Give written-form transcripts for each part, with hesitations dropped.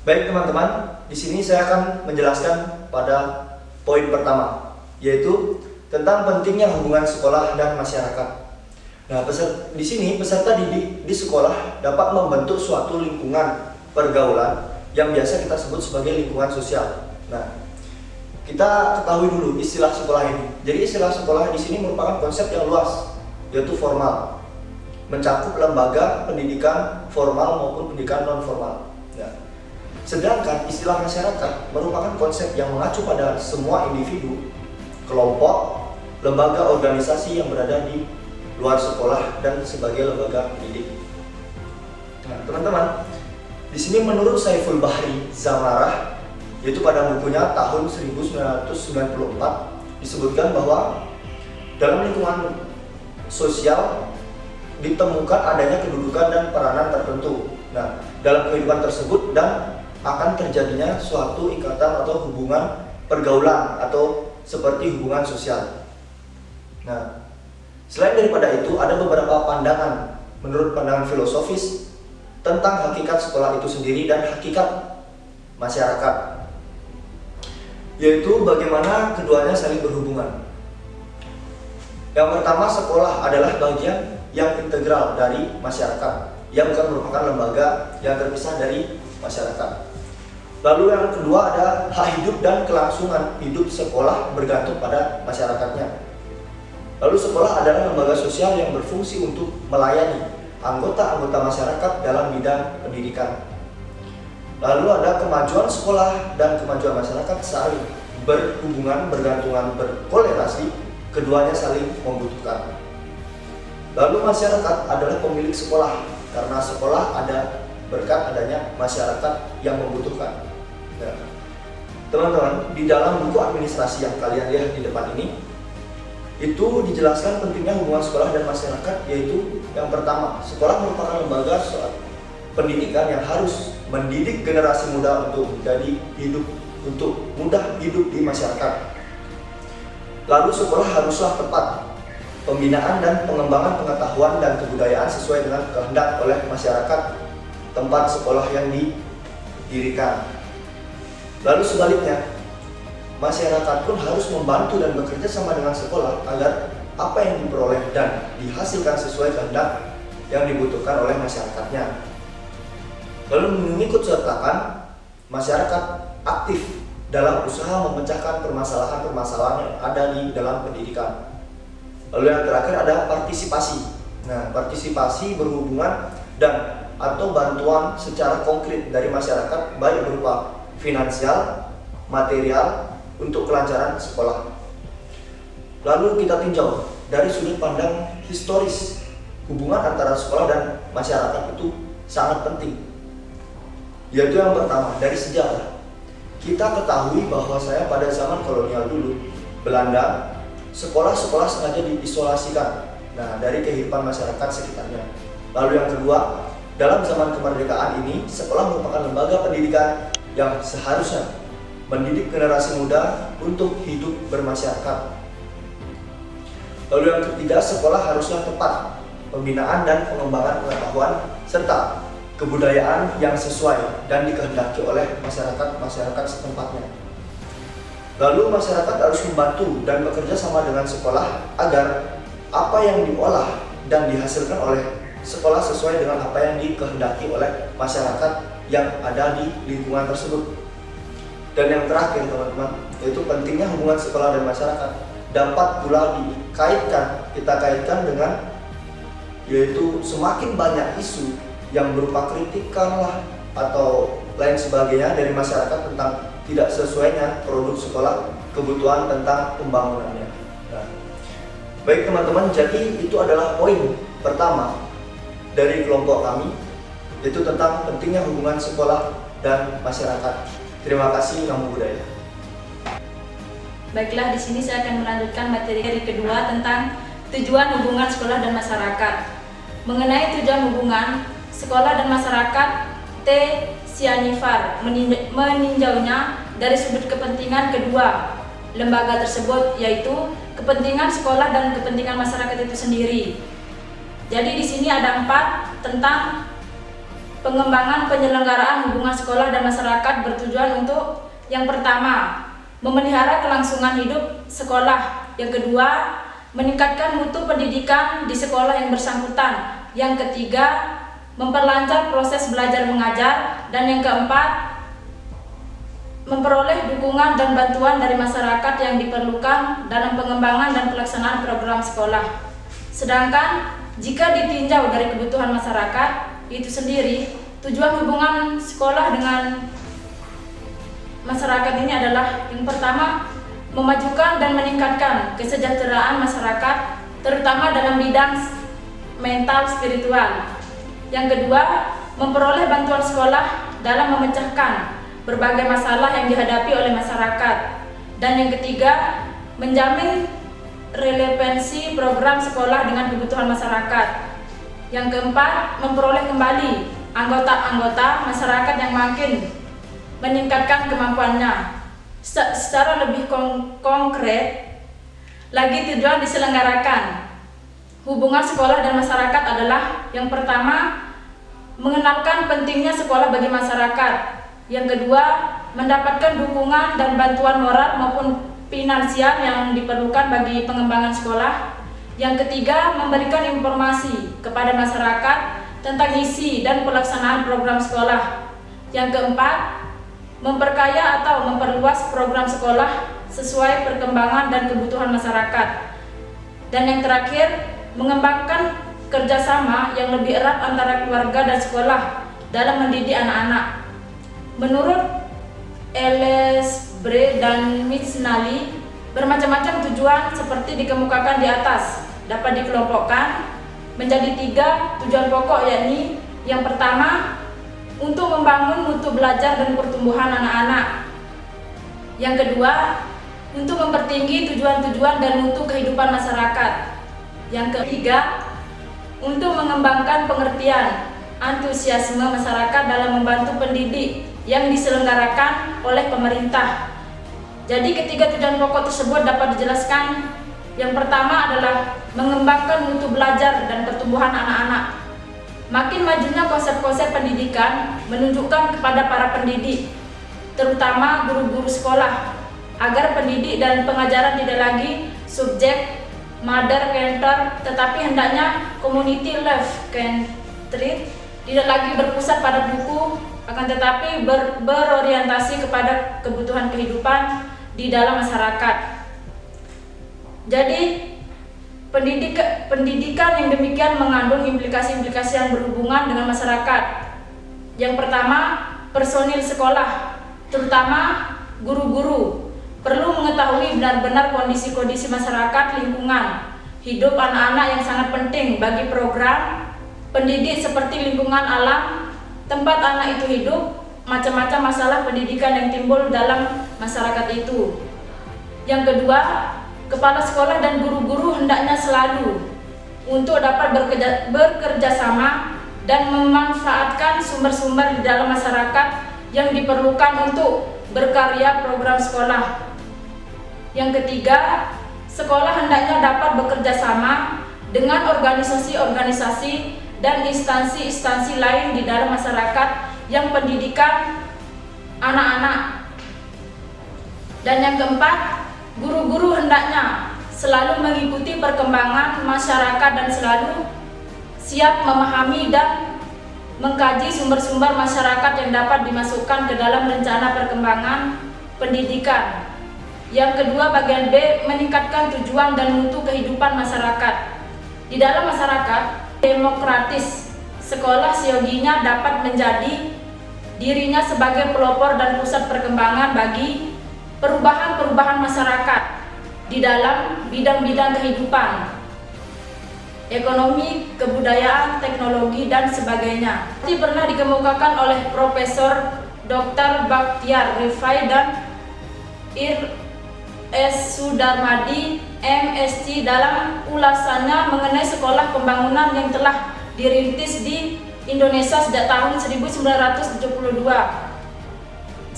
Baik teman-teman, di sini saya akan menjelaskan pada poin pertama, yaitu tentang pentingnya hubungan sekolah dan masyarakat. Nah, di sini peserta didik di sekolah dapat membentuk suatu lingkungan pergaulan yang biasa kita sebut sebagai lingkungan sosial. Nah, kita ketahui dulu istilah sekolah ini. Jadi istilah sekolah di sini merupakan konsep yang luas, yaitu formal, mencakup lembaga pendidikan formal maupun pendidikan non formal. Nah, sedangkan istilah masyarakat merupakan konsep yang mengacu pada semua individu, kelompok, lembaga organisasi yang berada di luar sekolah dan sebagai lembaga pendidik. Nah, teman-teman, di sini menurut Saiful Bahri Zamarah, yaitu pada bukunya tahun 1994, disebutkan bahwa dalam lingkungan sosial ditemukan adanya kedudukan dan peranan tertentu. Nah, dalam kehidupan tersebut dan akan terjadinya suatu ikatan atau hubungan pergaulan atau seperti hubungan sosial. Nah, selain daripada itu ada beberapa pandangan menurut pandangan filosofis tentang hakikat sekolah itu sendiri dan hakikat masyarakat, yaitu bagaimana keduanya saling berhubungan. Yang pertama, sekolah adalah bagian yang integral dari masyarakat yang bukan merupakan lembaga yang terpisah dari masyarakat. Lalu yang kedua ada hak hidup dan kelangsungan hidup sekolah bergantung pada masyarakatnya. Lalu sekolah adalah lembaga sosial yang berfungsi untuk melayani anggota-anggota masyarakat dalam bidang pendidikan. Lalu ada kemajuan sekolah dan kemajuan masyarakat saling berhubungan, bergantungan, berkolerasi, keduanya saling membutuhkan. Lalu masyarakat adalah pemilik sekolah, karena sekolah ada berkat adanya masyarakat yang membutuhkan. Nah, teman-teman, di dalam buku administrasi yang kalian lihat di depan ini, itu dijelaskan pentingnya hubungan sekolah dan masyarakat, yaitu yang pertama, sekolah merupakan lembaga pendidikan yang harus mendidik generasi muda untuk mudah hidup di masyarakat. Lalu sekolah haruslah tepat pembinaan dan pengembangan pengetahuan dan kebudayaan sesuai dengan kehendak oleh masyarakat tempat sekolah yang didirikan. Lalu sebaliknya, masyarakat pun harus membantu dan bekerja sama dengan sekolah agar apa yang diperoleh dan dihasilkan sesuai kehendak yang dibutuhkan oleh masyarakatnya. Lalu mengikut sertakan masyarakat aktif dalam usaha memecahkan permasalahan-permasalahan yang ada di dalam pendidikan. Lalu yang terakhir ada partisipasi. Nah, partisipasi berhubungan dan atau bantuan secara konkret dari masyarakat, baik berupa finansial, material, untuk kelancaran sekolah. Lalu kita tinjau dari sudut pandang historis, hubungan antara sekolah dan masyarakat itu sangat penting. Yaitu yang pertama, dari sejarah. Kita ketahui bahwa pada zaman kolonial dulu, Belanda, sekolah-sekolah sengaja diisolasikan dari kehidupan masyarakat sekitarnya. Lalu yang kedua, dalam zaman kemerdekaan ini, sekolah merupakan lembaga pendidikan yang seharusnya mendidik generasi muda untuk hidup bermasyarakat. Lalu yang ketiga, sekolah haruslah tepat pembinaan dan pengembangan pengetahuan serta kebudayaan yang sesuai dan dikehendaki oleh masyarakat setempatnya. Lalu masyarakat harus membantu dan bekerja sama dengan sekolah agar apa yang diolah dan dihasilkan oleh sekolah sesuai dengan apa yang dikehendaki oleh masyarakat yang ada di lingkungan tersebut. Dan yang terakhir teman-teman, yaitu pentingnya hubungan sekolah dan masyarakat dapat pula kita kaitkan dengan yaitu semakin banyak isu yang berupa kritikan atau lain sebagainya dari masyarakat tentang tidak sesuainya produk sekolah, kebutuhan tentang pembangunannya. Nah, baik teman-teman, jadi itu adalah poin pertama dari kelompok kami, yaitu tentang pentingnya hubungan sekolah dan masyarakat. Terima kasih, Namo Buddhaya. Baiklah, di sini saya akan melanjutkan materi kedua tentang tujuan hubungan sekolah dan masyarakat. Mengenai tujuan hubungan sekolah dan masyarakat, T. Sianifar meninjaunya dari sudut kepentingan kedua lembaga tersebut, yaitu kepentingan sekolah dan kepentingan masyarakat itu sendiri. Jadi di sini ada 4 tentang pengembangan penyelenggaraan hubungan sekolah dan masyarakat bertujuan untuk yang pertama, memelihara kelangsungan hidup sekolah. Yang kedua, meningkatkan mutu pendidikan di sekolah yang bersangkutan. Yang ketiga, memperlancar proses belajar mengajar. Dan yang keempat, memperoleh dukungan dan bantuan dari masyarakat yang diperlukan dalam pengembangan dan pelaksanaan program sekolah. Sedangkan jika ditinjau dari kebutuhan masyarakat itu sendiri, tujuan hubungan sekolah dengan masyarakat ini adalah yang pertama, memajukan dan meningkatkan kesejahteraan masyarakat, terutama dalam bidang mental spiritual. Yang kedua, memperoleh bantuan sekolah dalam memecahkan berbagai masalah yang dihadapi oleh masyarakat. Dan yang ketiga, menjamin relevansi program sekolah dengan kebutuhan masyarakat. Yang keempat, memperoleh kembali anggota-anggota masyarakat yang makin meningkatkan kemampuannya. Secara lebih konkret lagi, tujuan diselenggarakan hubungan sekolah dan masyarakat adalah yang pertama, mengenalkan pentingnya sekolah bagi masyarakat. Yang kedua, mendapatkan dukungan dan bantuan moral maupun finansial yang diperlukan bagi pengembangan sekolah. Yang ketiga, memberikan informasi kepada masyarakat tentang isi dan pelaksanaan program sekolah. Yang keempat, memperkaya atau memperluas program sekolah sesuai perkembangan dan kebutuhan masyarakat. Dan yang terakhir, mengembangkan kerjasama yang lebih erat antara keluarga dan sekolah dalam mendidik anak-anak. Menurut Elesbre dan Mitznali, bermacam-macam tujuan seperti dikemukakan di atas dapat dikelompokkan menjadi 3 tujuan pokok, yakni yang pertama, untuk membangun mutu belajar dan pertumbuhan anak-anak. Yang kedua, untuk mempertinggi tujuan-tujuan dan mutu kehidupan masyarakat. Yang ketiga, untuk mengembangkan pengertian antusiasme masyarakat dalam membantu pendidik yang diselenggarakan oleh pemerintah. Jadi ketiga tujuan pokok tersebut dapat dijelaskan. Yang pertama adalah mengembangkan mutu belajar dan pertumbuhan anak-anak. Makin majunya konsep-konsep pendidikan menunjukkan kepada para pendidik, terutama guru-guru sekolah, agar pendidik dan pengajaran tidak lagi subjek mother centered, tetapi hendaknya community life centered, tidak lagi berpusat pada buku, akan tetapi berorientasi kepada kebutuhan kehidupan di dalam masyarakat. Jadi pendidikan yang demikian mengandung implikasi-implikasi yang berhubungan dengan masyarakat. Yang pertama, personil sekolah, terutama guru-guru, perlu mengetahui benar-benar kondisi-kondisi masyarakat lingkungan hidup anak-anak yang sangat penting bagi program pendidik, seperti lingkungan alam tempat anak itu hidup, macam-macam masalah pendidikan yang timbul dalam masyarakat itu. Yang kedua, kepala sekolah dan guru-guru hendaknya selalu untuk dapat bekerja sama dan memanfaatkan sumber-sumber di dalam masyarakat yang diperlukan untuk berkarya program sekolah. Yang ketiga, sekolah hendaknya dapat bekerja sama dengan organisasi-organisasi dan instansi-instansi lain di dalam masyarakat yang pendidikan anak-anak. Dan yang keempat, guru-guru hendaknya selalu mengikuti perkembangan masyarakat dan selalu siap memahami dan mengkaji sumber-sumber masyarakat yang dapat dimasukkan ke dalam rencana perkembangan pendidikan. Yang kedua, bagian B, meningkatkan tujuan dan mutu kehidupan masyarakat. Di dalam masyarakat demokratis, sekolah seyoginya dapat menjadi dirinya sebagai pelopor dan pusat perkembangan bagi perubahan-perubahan masyarakat di dalam bidang-bidang kehidupan, ekonomi, kebudayaan, teknologi, dan sebagainya. Seperti pernah dikemukakan oleh Profesor Dr. Bakhtiar Rifai dan Ir.S. Sudarmadi, MSc, dalam ulasannya mengenai sekolah pembangunan yang telah dirintis di Indonesia sejak tahun 1972.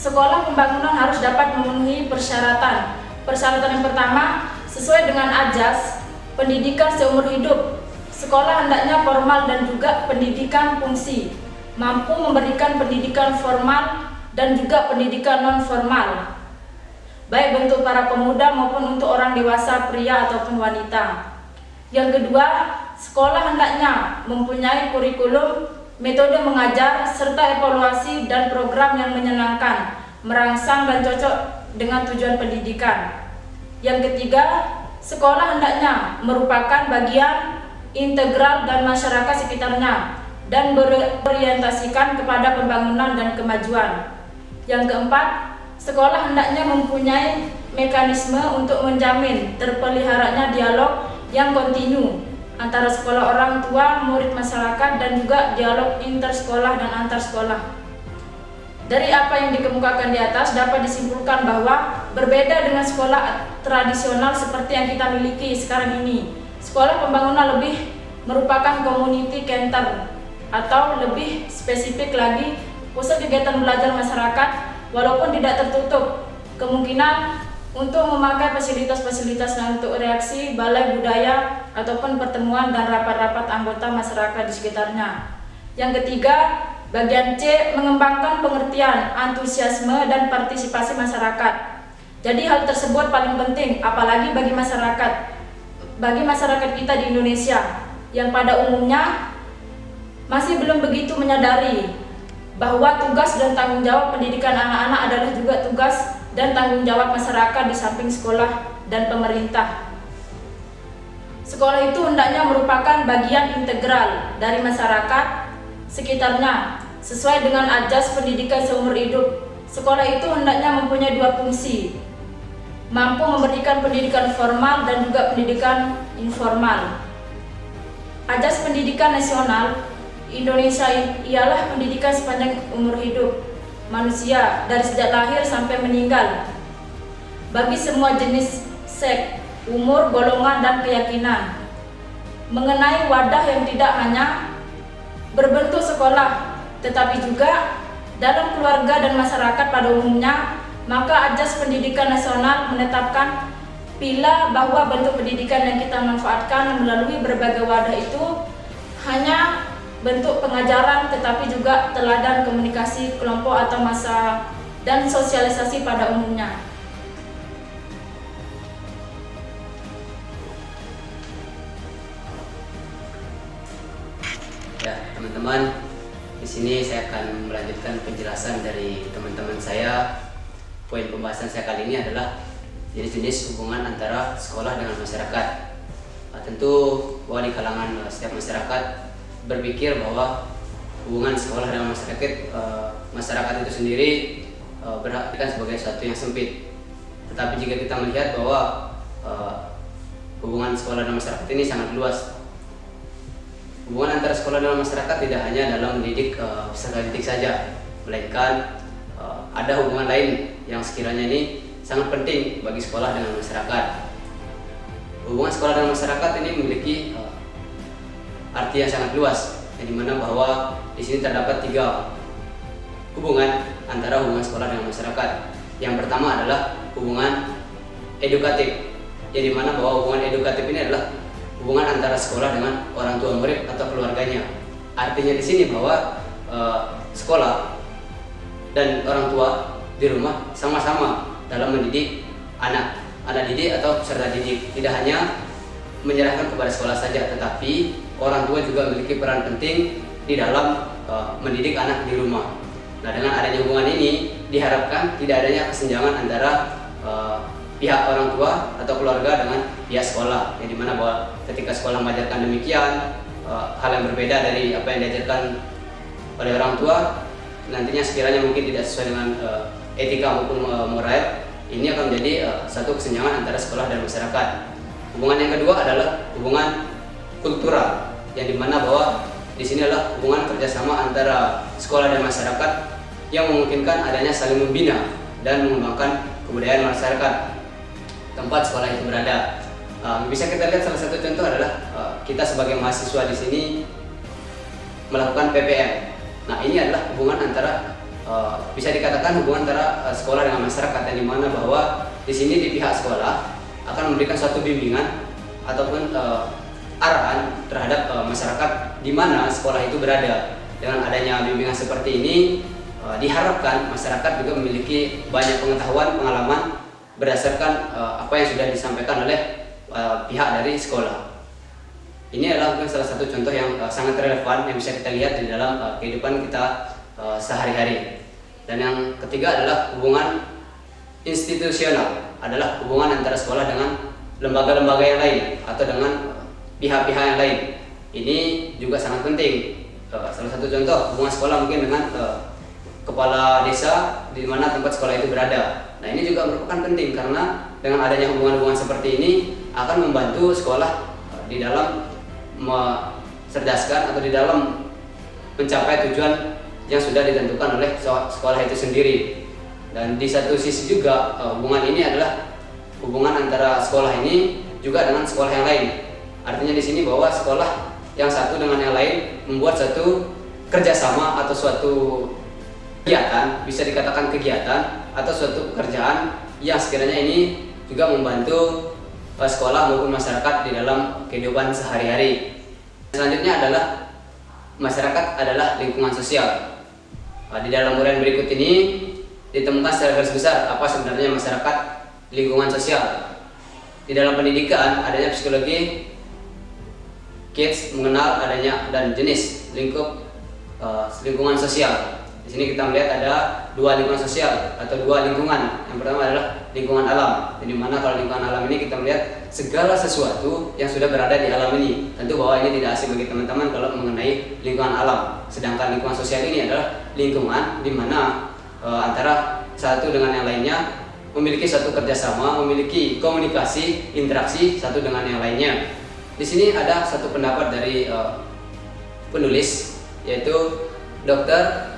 Sekolah pembangunan harus dapat memenuhi persyaratan. Persyaratan yang pertama, sesuai dengan ajas pendidikan seumur hidup. Sekolah hendaknya formal dan juga pendidikan fungsi. mampu memberikan pendidikan formal dan juga pendidikan non formal, baik untuk para pemuda maupun untuk orang dewasa, pria ataupun wanita. Yang kedua, sekolah hendaknya mempunyai kurikulum, metode mengajar, serta evaluasi dan program yang menyenangkan, merangsang dan cocok dengan tujuan pendidikan. Yang ketiga, sekolah hendaknya merupakan bagian integral dan masyarakat sekitarnya dan berorientasikan kepada pembangunan dan kemajuan. Yang keempat, sekolah hendaknya mempunyai mekanisme untuk menjamin terpeliharanya dialog yang kontinu antara sekolah, orang tua, murid, masyarakat, dan juga dialog intersekolah dan antar sekolah. Dari apa yang dikemukakan di atas dapat disimpulkan bahwa berbeda dengan sekolah tradisional seperti yang kita miliki sekarang ini, sekolah pembangunan lebih merupakan community center atau lebih spesifik lagi pusat kegiatan belajar masyarakat, walaupun tidak tertutup kemungkinan untuk memakai fasilitas-fasilitas untuk reaksi balai budaya ataupun pertemuan dan rapat-rapat anggota masyarakat di sekitarnya. Yang ketiga, bagian C, mengembangkan pengertian, antusiasme, dan partisipasi masyarakat. Jadi hal tersebut paling penting, apalagi bagi masyarakat kita di Indonesia yang pada umumnya masih belum begitu menyadari bahwa tugas dan tanggung jawab pendidikan anak-anak adalah juga tugas dan tanggung jawab masyarakat di samping sekolah dan pemerintah. Sekolah itu hendaknya merupakan bagian integral dari masyarakat sekitarnya sesuai dengan ajas pendidikan seumur hidup. Sekolah itu hendaknya mempunyai dua fungsi, mampu memberikan pendidikan formal dan juga pendidikan informal. Ajas pendidikan nasional Indonesia ialah pendidikan sepanjang umur hidup manusia dari sejak lahir sampai meninggal bagi semua jenis, seks, umur, golongan, dan keyakinan, mengenai wadah yang tidak hanya berbentuk sekolah tetapi juga dalam keluarga dan masyarakat pada umumnya. Maka Ajas Pendidikan Nasional menetapkan pila bahwa bentuk pendidikan yang kita manfaatkan melalui berbagai wadah itu hanya bentuk pengajaran tetapi juga teladan komunikasi kelompok atau massa dan sosialisasi pada umumnya. Ya, teman-teman, di sini saya akan melanjutkan penjelasan dari teman-teman saya. Poin pembahasan saya kali ini adalah jenis-jenis hubungan antara sekolah dengan masyarakat. Tentu bahwa di kalangan setiap masyarakat berpikir bahwa hubungan sekolah dengan masyarakat itu sendiri berarti sebagai sesuatu yang sempit. Tetapi jika kita melihat bahwa hubungan sekolah dan masyarakat ini sangat luas. Hubungan antara sekolah dan masyarakat tidak hanya dalam mendidik peserta didik saja, melainkan ada hubungan lain yang sekiranya ini sangat penting bagi sekolah dengan masyarakat. Hubungan sekolah dan masyarakat ini memiliki arti yang sangat luas, yang dimana bahwa di sini terdapat 3 hubungan antara hubungan sekolah dengan masyarakat. Yang pertama adalah hubungan edukatif, yang dimana bahwa hubungan edukatif ini adalah hubungan antara sekolah dengan orang tua murid atau keluarganya. Artinya di sini bahwa sekolah dan orang tua di rumah sama-sama dalam mendidik anak didik atau peserta didik. Tidak hanya menyerahkan kepada sekolah saja, tetapi orang tua juga memiliki peran penting di dalam mendidik anak di rumah. Nah, dengan adanya hubungan ini diharapkan tidak adanya kesenjangan antara pihak orang tua atau keluarga dengan pihak sekolah, yang dimana bahwa ketika sekolah mengajarkan demikian hal yang berbeda dari apa yang diajarkan oleh orang tua, nantinya sekiranya mungkin tidak sesuai dengan etika maupun moral, ini akan menjadi satu kesenjangan antara sekolah dan masyarakat. Hubungan yang kedua adalah hubungan kultural, yang dimana bahwa di sini adalah hubungan kerjasama antara sekolah dan masyarakat yang memungkinkan adanya saling membina dan mengembangkan kebudayaan masyarakat tempat sekolah itu berada. Bisa kita lihat salah satu contoh adalah kita sebagai mahasiswa di sini melakukan PPM. Nah, ini adalah hubungan antara bisa dikatakan hubungan antara sekolah dengan masyarakat, yang dimana bahwa di sini di pihak sekolah akan memberikan suatu bimbingan ataupun arahan terhadap masyarakat di mana sekolah itu berada. dengan adanya bimbingan seperti ini diharapkan masyarakat juga memiliki banyak pengetahuan, pengalaman berdasarkan apa yang sudah disampaikan oleh pihak dari sekolah. Ini adalah mungkin salah satu contoh yang sangat relevan yang bisa kita lihat di dalam kehidupan kita sehari-hari. Dan yang ketiga adalah hubungan institusional, adalah hubungan antara sekolah dengan lembaga-lembaga yang lain atau dengan pihak-pihak yang lain. Ini juga sangat penting. Salah satu contoh hubungan sekolah mungkin dengan kepala desa di mana tempat sekolah itu berada. Nah, ini juga merupakan penting karena dengan adanya hubungan-hubungan seperti ini akan membantu sekolah di dalam mencerdaskan atau di dalam mencapai tujuan yang sudah ditentukan oleh sekolah itu sendiri. Dan di satu sisi juga hubungan ini adalah hubungan antara sekolah ini juga dengan sekolah yang lain. Artinya di sini bahwa sekolah yang satu dengan yang lain membuat satu kerjasama atau suatu kegiatan, bisa dikatakan kegiatan atau suatu pekerjaan yang sekiranya ini juga membantu sekolah maupun masyarakat di dalam kehidupan sehari-hari. Selanjutnya adalah masyarakat adalah lingkungan sosial. Di dalam uraian berikut ini ditemukan secara garis besar apa sebenarnya masyarakat lingkungan sosial. Di dalam pendidikan adanya psikologi kids mengenal adanya dan jenis lingkungan sosial. Di sini kita melihat ada dua lingkungan sosial atau dua lingkungan. Yang pertama adalah lingkungan alam, di mana kalau lingkungan alam ini kita melihat segala sesuatu yang sudah berada di alam ini. Tentu bahwa ini tidak asing bagi teman-teman kalau mengenai lingkungan alam. Sedangkan lingkungan sosial ini adalah lingkungan di mana antara satu dengan yang lainnya memiliki satu kerjasama, memiliki komunikasi, interaksi satu dengan yang lainnya. Di sini ada satu pendapat dari penulis, yaitu Dr.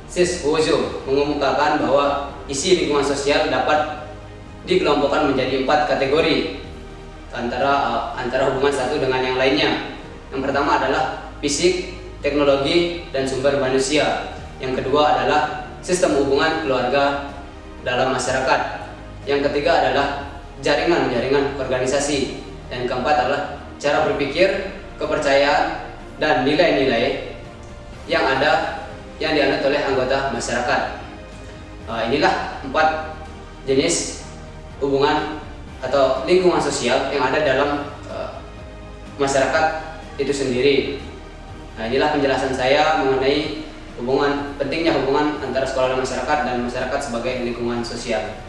Siswozo mengemukakan bahwa isi lingkungan sosial dapat dikelompokkan menjadi 4 kategori antara hubungan satu dengan yang lainnya. Yang pertama adalah fisik, teknologi, dan sumber manusia. Yang kedua adalah sistem hubungan keluarga dalam masyarakat. Yang ketiga adalah jaringan organisasi. Dan keempat adalah cara berpikir, kepercayaan, dan nilai-nilai yang dianut oleh anggota masyarakat. Inilah 4 jenis hubungan atau lingkungan sosial yang ada dalam masyarakat itu sendiri. Nah, inilah penjelasan saya mengenai pentingnya hubungan antara sekolah dan masyarakat sebagai lingkungan sosial.